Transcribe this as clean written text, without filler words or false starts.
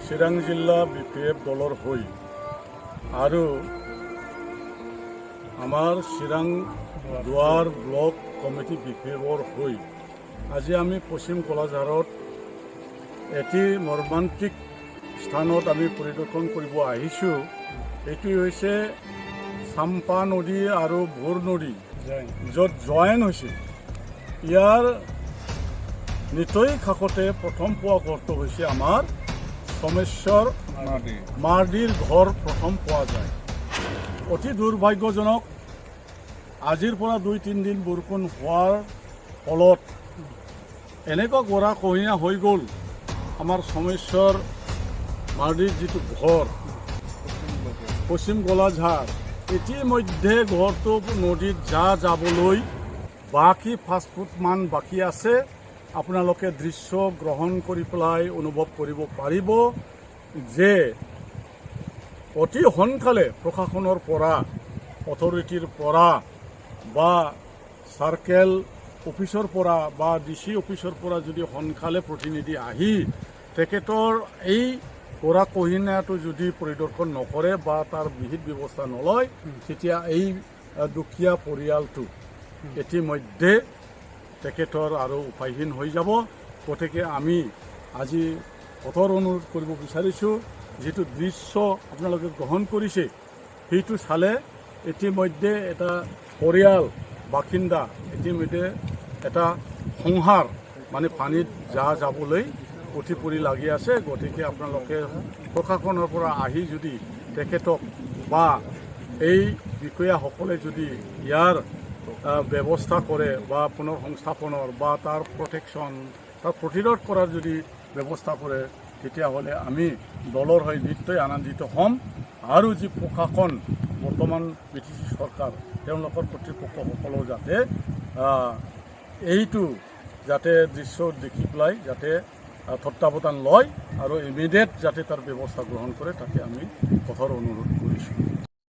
চিৰাং জিলা BPF দলৰ হৈ আৰু আমাৰ চিৰাং দুৱাৰ ব্লক কমিটি BPFৰ হৈ আজি আমি পশ্চিম কলাঝাৰত এটি মৰ্মান্তিক স্থানত আমি পৰিদৰ্শন কৰিব আহিছোঁ। এটি হৈছে চাম্পা নদী আৰু ভোৰ নদী য'ত জয়েন হৈছে। ইয়াৰ নিতৈ কাষতে প্ৰথম পোৱা ঘৰটো হৈছে আমাৰ সোমেশ্বৰ মাৰ্ডিৰ ঘৰ প্ৰথম পোৱা যায়। অতি দুৰ্ভাগ্যজনক, আজিৰ পৰা 2-3 দিন বৰষুণ হোৱাৰ ফলত এনেকুৱা গৰা খহনীয়া হৈ গ'ল। আমাৰ সোমেশ্বৰ মাৰ্ডিৰ যিটো ঘৰ পশ্চিম গোলাঝাৰ, ইতিমধ্যে ঘৰটো নদীত যাবলৈ বাকী 5 ফুটমান বাকী আছে। আপোনালোকে দৃশ্য গ্ৰহণ কৰি পেলাই অনুভৱ কৰিব পাৰিব যে অতি সোনকালে প্ৰশাসনৰ পৰা, অথৰিটিৰ পৰা বা চাৰ্কেল অফিচৰ পৰা বা DC অফিচৰ পৰা যদি সোনকালে প্ৰতিনিধি আহি তেখেতৰ এই গৰা খহনীয়াটো যদি পৰিদৰ্শন নকৰে বা তাৰ বিহিত ব্যৱস্থা নলয়, তেতিয়া এই দুখীয়া পৰিয়ালটো ইতিমধ্যে তেখেতৰ আৰু উপায়হীন হৈ যাব। গতিকে আমি আজি কঠোৰ অনুৰোধ কৰিব বিচাৰিছোঁ, যিটো দৃশ্য আপোনালোকে গ্ৰহণ কৰিছে সেইটো চালে ইতিমধ্যে এটা পৰিয়াল বাসিন্দা, ইতিমধ্যে এটা সংসাৰ মানে পানীত যাবলৈ উঠি পৰি লাগি আছে। গতিকে আপোনালোকে প্ৰশাসনৰ পৰা আহি যদি তেখেতক বা এই বিষয়াসকলে যদি ইয়াৰ ব্যৱস্থা কৰে বা পুনৰ সংস্থাপনৰ বা তাৰ প্ৰটেকশ্যন, তাৰ প্ৰতিৰোধ কৰাৰ যদি ব্যৱস্থা কৰে, তেতিয়াহ'লে আমি দলৰ হৈ নিশ্চয় আনন্দিত হ'ম। আৰু যি প্ৰশাসন বৰ্তমান BTC চৰকাৰ, তেওঁলোকৰ কৰ্তৃপক্ষসকলেও যাতে এইটো দৃশ্য দেখি পেলাই যাতে তত্বাৱধান লয় আৰু ইমিডিয়েট যাতে তাৰ ব্যৱস্থা গ্ৰহণ কৰে, তাকে আমি কঠোৰ অনুৰোধ কৰিছোঁ।